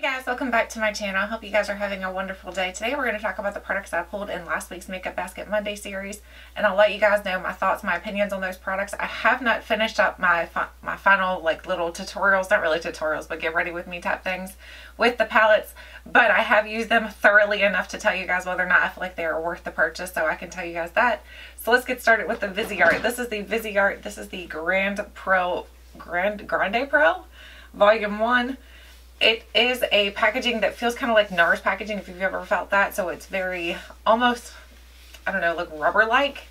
guys, welcome back to my channel. I hope you guys are having a wonderful day. Today we're going to talk about the products I pulled in last week's Makeup Basket Monday series, and I'll let you guys know my thoughts, my opinions on those products. I have not finished up my final little tutorials, not really tutorials, but get ready with me type things with the palettes, but I have used them thoroughly enough to tell you guys whether or not I feel like they are worth the purchase, so I can tell you guys that. So let's get started with the Viseart. This is the Viseart, this is the Grande Pro Volume 1. It is a packaging that feels kind of like NARS packaging, if you've ever felt that. So it's very, almost, I don't know, like rubber-like.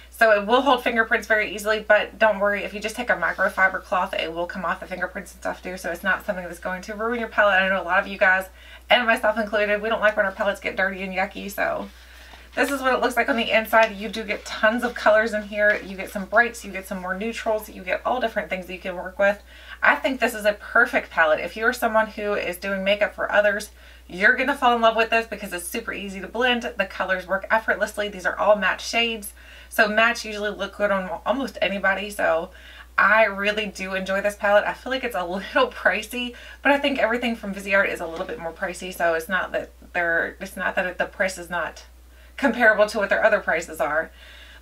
So it will hold fingerprints very easily, but don't worry, if you just take a microfiber cloth, it will come off the fingerprints and stuff too. So it's not something that's going to ruin your palette. I know a lot of you guys, and myself included, we don't like when our palettes get dirty and yucky. So this is what it looks like on the inside. You do get tons of colors in here. You get some brights, you get some more neutrals, you get all different things that you can work with. I think this is a perfect palette. If you're someone who is doing makeup for others, you're going to fall in love with this because it's super easy to blend. The colors work effortlessly. These are all matte shades. So mattes usually look good on almost anybody. So I really do enjoy this palette. I feel like it's a little pricey, but I think everything from Viseart is a little bit more pricey. So it's not that the price is not comparable to what their other prices are,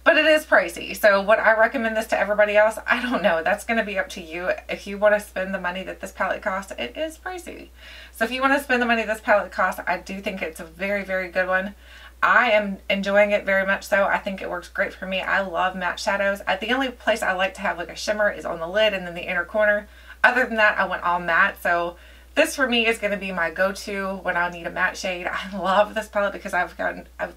but it is pricey. So would I recommend this to everybody else? I don't know. That's going to be up to you. If you want to spend the money that this palette costs, it is pricey. So if you want to spend the money this palette costs, I do think it's a very, very good one. I am enjoying it very much so. I think it works great for me. I love matte shadows. The only place I like to have like a shimmer is on the lid and then the inner corner. Other than that, I went all matte. So this for me is going to be my go-to when I need a matte shade. I love this palette because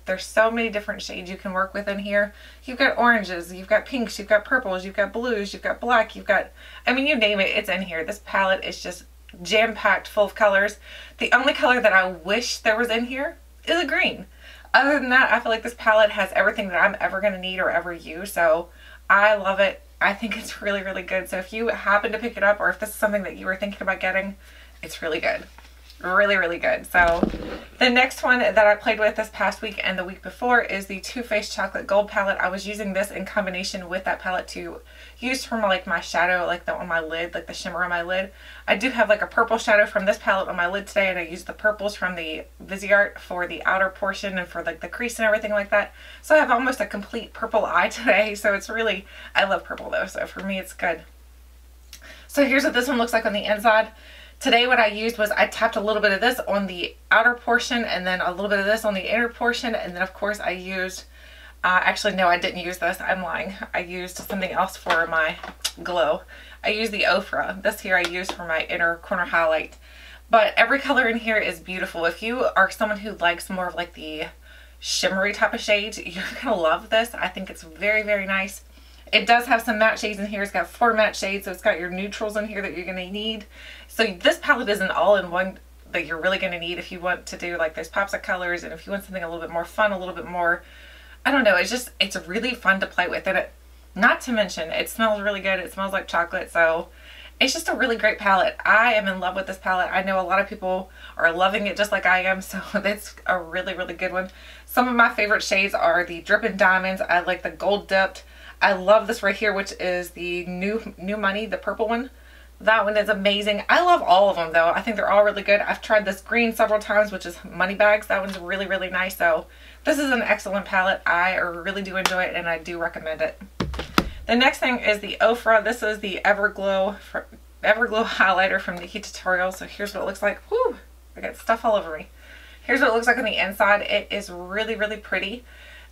there's so many different shades you can work with in here. You've got oranges, you've got pinks, you've got purples, you've got blues, you've got black, you've got, I mean, you name it, it's in here. This palette is just jam-packed full of colors. The only color that I wish there was in here is a green. Other than that, I feel like this palette has everything that I'm ever going to need or ever use. So I love it. I think it's really, really good. So if you happen to pick it up, or if this is something that you were thinking about getting, it's really good. Really, really good. So the next one that I played with this past week and the week before is the Too Faced Chocolate Gold palette. I was using this in combination with that palette to use for my shadow, like on my lid, like the shimmer on my lid. I do have like a purple shadow from this palette on my lid today, and I used the purples from the Viseart for the outer portion and for like the crease and everything like that. So I have almost a complete purple eye today. So it's really, I love purple though. So for me, it's good. So here's what this one looks like on the inside. Today what I used was I tapped a little bit of this on the outer portion and then a little bit of this on the inner portion, and then of course I used, actually no, I didn't use this, I'm lying. I used something else for my glow. I used the Ofra. This here I used for my inner corner highlight. But every color in here is beautiful. If you are someone who likes more of like the shimmery type of shades, you're gonna love this. I think it's very, very nice. It does have some matte shades in here. It's got 4 matte shades, so it's got your neutrals in here that you're going to need. So this palette is an all-in-one that you're really going to need if you want to do like those pops of colors, and if you want something a little bit more fun, a little bit more, I don't know, it's really fun to play with. And not to mention, it smells really good. It smells like chocolate, so it's just a really great palette. I am in love with this palette. I know a lot of people are loving it just like I am, so it's a really, really good one. Some of my favorite shades are the Drippin' Diamonds. I like the Gold Dipped. I love this right here, which is the New Money, the purple one. That one is amazing. I love all of them though. I think they're all really good. I've tried this green several times, which is Money Bags. That one's really, really nice. So this is an excellent palette. I really do enjoy it, and I do recommend it. The next thing is the Ofra. This is the Everglow highlighter from Nikki Tutorial. So here's what it looks like. Whew, I got stuff all over me. Here's what it looks like on the inside. It is really, really pretty.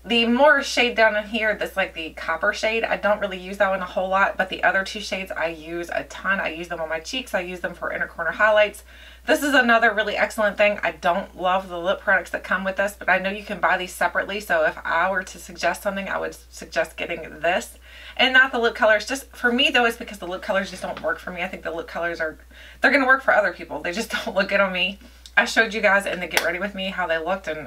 The more shade down in here, that's like the copper shade, I don't really use that one a whole lot, but the other 2 shades I use a ton. I use them on my cheeks. I use them for inner corner highlights. This is another really excellent thing. I don't love the lip products that come with this, but I know you can buy these separately. So if I were to suggest something, I would suggest getting this and not the lip colors. Just for me though, it's because the lip colors just don't work for me. I think the lip colors they're going to work for other people. They just don't look good on me. I showed you guys in the Get Ready With Me how they looked, and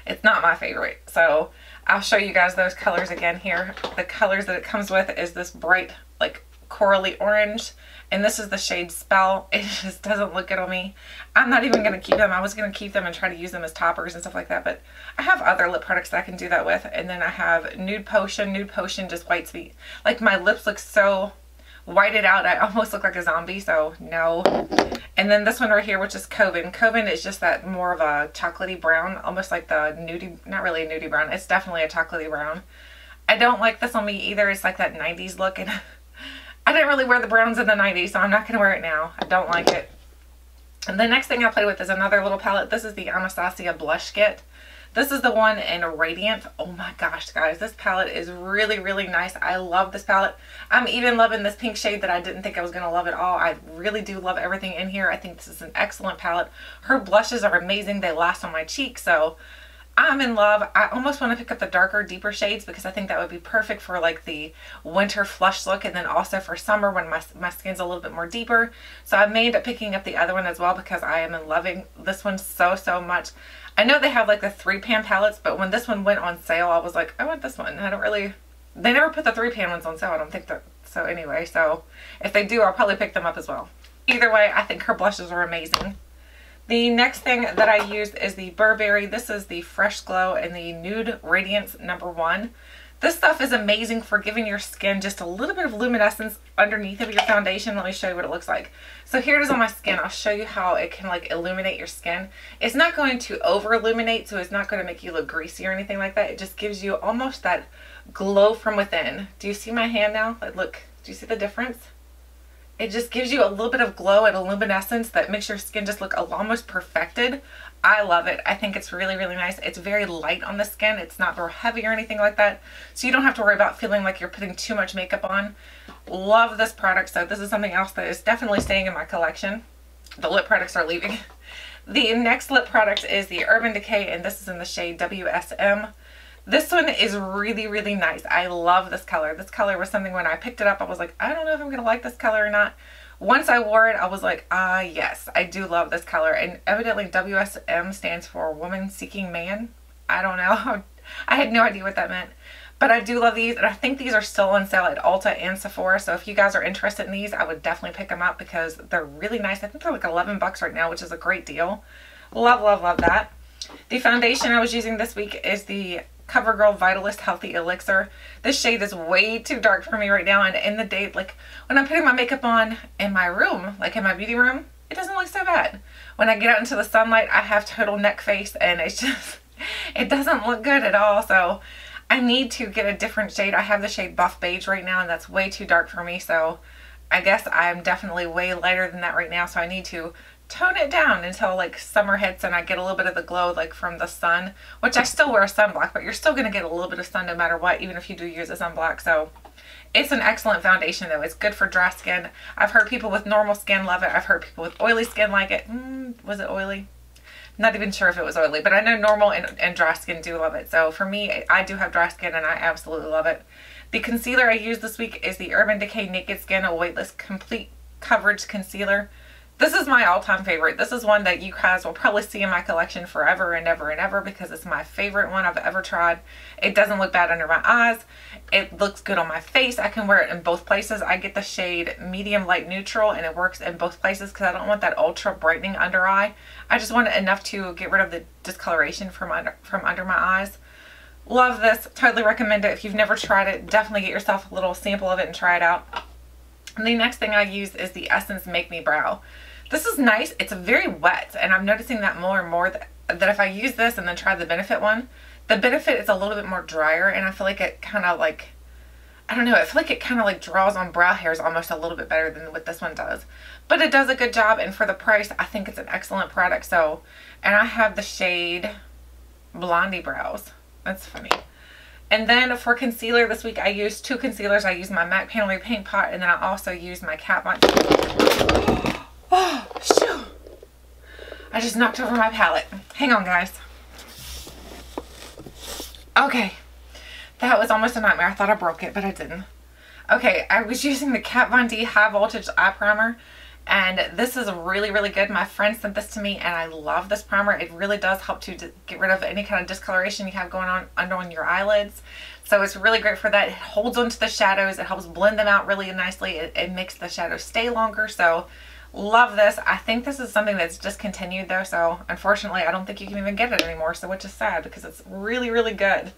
it's not my favorite. So I'll show you guys those colors again here. The colors that it comes with is this bright, like corally orange, and this is the shade Spell. It just doesn't look good on me. I'm not even going to keep them. I was going to keep them and try to use them as toppers and stuff like that, but I have other lip products that I can do that with. And then I have Nude Potion. Nude Potion just whites me. Like my lips look so whited out. I almost look like a zombie, so no. And then this one right here, which is Coven. Coven is just that more of a chocolatey brown, almost like the nudie, not really a nudie brown. It's definitely a chocolatey brown. I don't like this on me either. It's like that 90s look, and I didn't really wear the browns in the 90s, so I'm not going to wear it now. I don't like it. And the next thing I played with is another little palette. This is the Anastasia Blush Kit. This is the one in Radiant. Oh my gosh, guys, this palette is really, really nice. I love this palette. I'm even loving this pink shade that I didn't think I was going to love at all. I really do love everything in here. I think this is an excellent palette. Her blushes are amazing. They last on my cheeks, so I'm in love. I almost want to pick up the darker, deeper shades because I think that would be perfect for like the winter flush look, and then also for summer when my skin's a little bit more deeper. So I may end up picking up the other one as well because I am loving this one so, so much. I know they have like the 3-pan palettes, but when this one went on sale, I was like, I want this one. I don't really, they never put the 3-pan ones on sale. I don't think that, so anyway, so if they do, I'll probably pick them up as well. Either way, I think her blushes are amazing. The next thing that I used is the Burberry. This is the Fresh Glow in the Nude Radiance #1. This stuff is amazing for giving your skin just a little bit of luminescence underneath of your foundation. Let me show you what it looks like. So here it is on my skin. I'll show you how it can like illuminate your skin. It's not going to over illuminate, so it's not going to make you look greasy or anything like that. It just gives you almost that glow from within. Do you see my hand now? Like, look, do you see the difference? It just gives you a little bit of glow and a luminescence that makes your skin just look almost perfected. I love it. I think it's really, really nice. It's very light on the skin. It's not very heavy or anything like that. So you don't have to worry about feeling like you're putting too much makeup on. Love this product. So this is something else that is definitely staying in my collection. The lip products are leaving. The next lip product is the Urban Decay, and this is in the shade WSM. This one is really, really nice. I love this color. This color was something when I picked it up, I was like, I don't know if I'm going to like this color or not. Once I wore it, I was like, yes, I do love this color. And evidently WSM stands for Woman Seeking Man. I don't know. I had no idea what that meant. But I do love these, and I think these are still on sale at Ulta and Sephora. So if you guys are interested in these, I would definitely pick them up because they're really nice. I think they're like 11 bucks right now, which is a great deal. Love, love, love that. The foundation I was using this week is the CoverGirl Vitalist Healthy Elixir. This shade is way too dark for me right now, and in the day, like when I'm putting my makeup on in my room, like in my beauty room, it doesn't look so bad. When I get out into the sunlight, I have total neck face, and it's just, it doesn't look good at all. So I need to get a different shade. I have the shade Buff Beige right now, and that's way too dark for me. So I guess I'm definitely way lighter than that right now. So I need to tone it down until like summer hits and I get a little bit of the glow like from the sun, which I still wear a sunblock, but you're still going to get a little bit of sun no matter what, even if you do use a sunblock. So it's an excellent foundation though. It's good for dry skin. I've heard people with normal skin love it. I've heard people with oily skin like it. Was it oily? Not even sure if it was oily, but I know normal and dry skin do love it. So for me, I do have dry skin and I absolutely love it. The concealer I used this week is the Urban Decay Naked Skin Weightless Complete Coverage Concealer. This is my all-time favorite. This is one that you guys will probably see in my collection forever and ever and ever because it's my favorite one I've ever tried. It doesn't look bad under my eyes. It looks good on my face. I can wear it in both places. I get the shade medium light neutral and it works in both places because I don't want that ultra brightening under eye. I just want it enough to get rid of the discoloration from under my eyes. Love this. Totally recommend it. If you've never tried it, definitely get yourself a little sample of it and try it out. And the next thing I use is the Essence Make Me Brow. This is nice. It's very wet, and I'm noticing that more and more that if I use this and then try the Benefit one, the Benefit is a little bit more drier, and I feel like it kind of like, I don't know, I feel like it kind of like draws on brow hairs almost a little bit better than what this one does. But it does a good job, and for the price, I think it's an excellent product. So, and I have the shade Blondie Brows. That's funny. And then for concealer this week, I used 2 concealers. I used my MAC Paneler Paint Pot, and then I also used my Kat Von D. Oh, shoo. I just knocked over my palette. Hang on, guys. Okay. That was almost a nightmare. I thought I broke it, but I didn't. Okay, I was using the Kat Von D High Voltage Eye Primer, and this is really, really good. My friend sent this to me, and I love this primer. It really does help to get rid of any kind of discoloration you have going on under your eyelids. So it's really great for that. It holds onto the shadows. It helps blend them out really nicely. It makes the shadows stay longer. So love this. I think this is something that's discontinued though, so unfortunately I don't think you can even get it anymore, so which is sad because it's really, really good.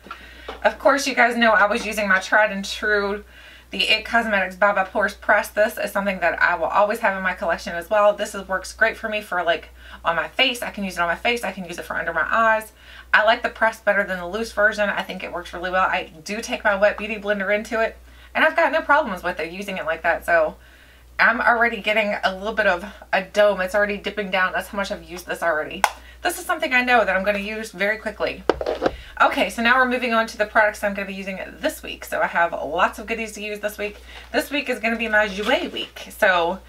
Of course, you guys know I was using my tried and true the It Cosmetics Baba Pores Press. This is something that I will always have in my collection as well. This works great for me for like on my face. I can use it on my face. I can use it for under my eyes. I like the press better than the loose version. I think it works really well. I do take my wet beauty blender into it, and I've got no problems with it using it like that. So I'm already getting a little bit of a dome. It's already dipping down. That's how much I've used this already. This is something I know that I'm going to use very quickly. Okay, so now we're moving on to the products I'm going to be using this week. So I have lots of goodies to use this week. This week is going to be my Jouer week. So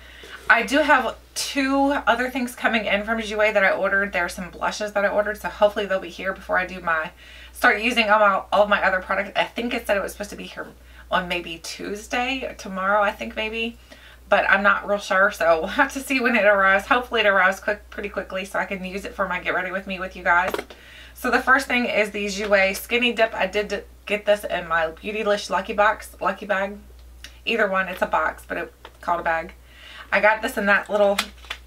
I do have 2 other things coming in from Jouer that I ordered. There are some blushes that I ordered, so hopefully they'll be here before I do start using all of my other products. I think it said it was supposed to be here on maybe Tuesday or tomorrow, I think maybe. But I'm not real sure, so we'll have to see when it arrives. Hopefully it arrives pretty quickly so I can use it for my Get Ready With Me with you guys. So the first thing is the Jouer Skinny Dip. I did get this in my Beautylish Lucky Bag. Either one, it's a box, but it's called a bag. I got this in that little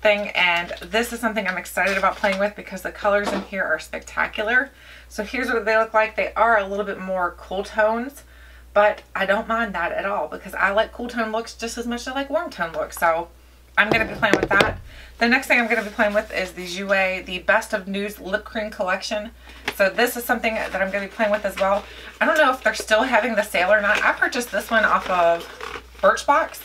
thing, and this is something I'm excited about playing with because the colors in here are spectacular. So here's what they look like. They are a little bit more cool tones, but I don't mind that at all because I like cool tone looks just as much as I like warm tone looks. So I'm going to be playing with that. The next thing I'm going to be playing with is the Jouer, the Best of Nudes Lip Cream Collection. So this is something that I'm going to be playing with as well. I don't know if they're still having the sale or not. I purchased this one off of Birchbox.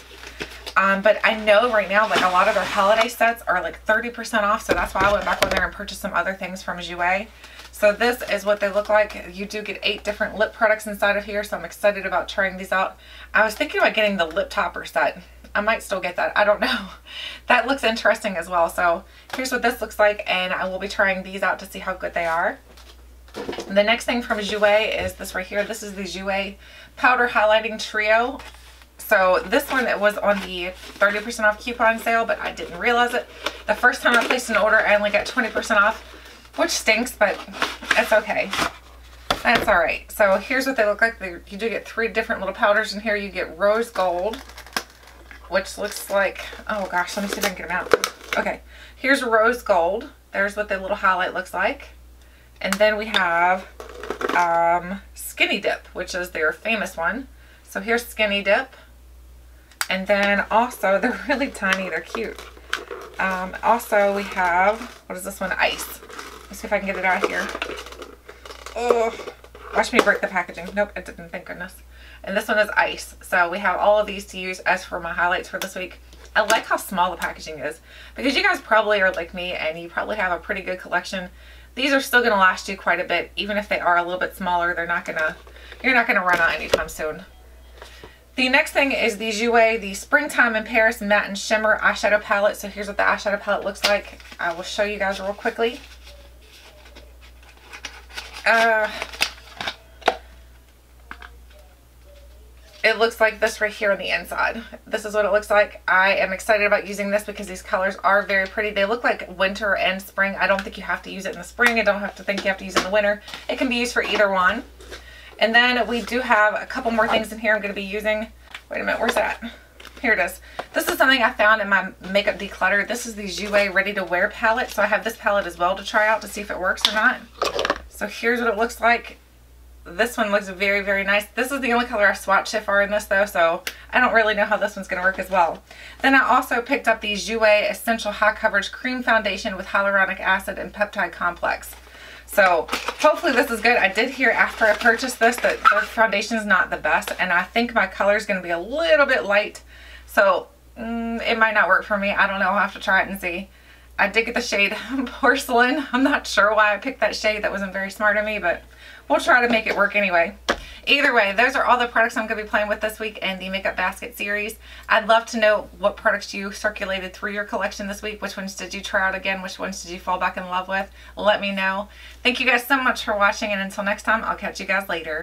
But I know right now like a lot of their holiday sets are like 30% off. So that's why I went back on there and purchased some other things from Jouer. So this is what they look like. You do get 8 different lip products inside of here. So I'm excited about trying these out. I was thinking about getting the lip topper set. I might still get that. I don't know. That looks interesting as well. So here's what this looks like, and I will be trying these out to see how good they are. The next thing from Jouer is this right here. This is the Jouer Powder Highlighting Trio. So this one, it was on the 30% off coupon sale, but I didn't realize it. The first time I placed an order, I only got 20% off, which stinks, but it's okay. That's all right. So here's what they look like. You do get 3 different little powders in here. You get Rose Gold, which looks like, oh gosh, let me see if I can get them out. Okay, here's Rose Gold. There's what the little highlight looks like. And then we have Skinny Dip, which is their famous one. So here's Skinny Dip. And then also, they're really tiny, they're cute. Also we have, what is this one? Ice. Let's see if I can get it out here. Oh, watch me break the packaging. Nope, it didn't, thank goodness. And this one is Ice. So we have all of these to use as for my highlights for this week. I like how small the packaging is because you guys probably are like me and you probably have a pretty good collection. These are still going to last you quite a bit. Even if they are a little bit smaller, you're not going to run out anytime soon. The next thing is the Jouer, the Springtime in Paris Matte and Shimmer eyeshadow palette. So here's what the eyeshadow palette looks like. I will show you guys real quickly. It looks like this right here on the inside. This is what it looks like. I am excited about using this because these colors are very pretty. They look like winter and spring. I don't think you have to use it in the spring. I don't have to think you have to use it in the winter. It can be used for either one. And then we do have a couple more things in here I'm going to be using. Wait a minute, where's that? Here it is. This is something I found in my Makeup Declutter. This is the Jouer Ready to Wear palette. So I have this palette as well to try out to see if it works or not. So here's what it looks like. This one looks very, very nice. This is the only color I swatched so far in this though, so I don't really know how this one's going to work as well. Then I also picked up the Jouer Essential High Coverage Cream Foundation with Hyaluronic Acid and Peptide Complex. So hopefully this is good. I did hear after I purchased this that their foundation is not the best, and I think my color is going to be a little bit light. So it might not work for me. I don't know. I'll have to try it and see. I did get the shade Porcelain. I'm not sure why I picked that shade. That wasn't very smart of me, but we'll try to make it work anyway. Either way, those are all the products I'm going to be playing with this week in the Makeup Basket series. I'd love to know what products you circulated through your collection this week. Which ones did you try out again? Which ones did you fall back in love with? Let me know. Thank you guys so much for watching, and until next time, I'll catch you guys later.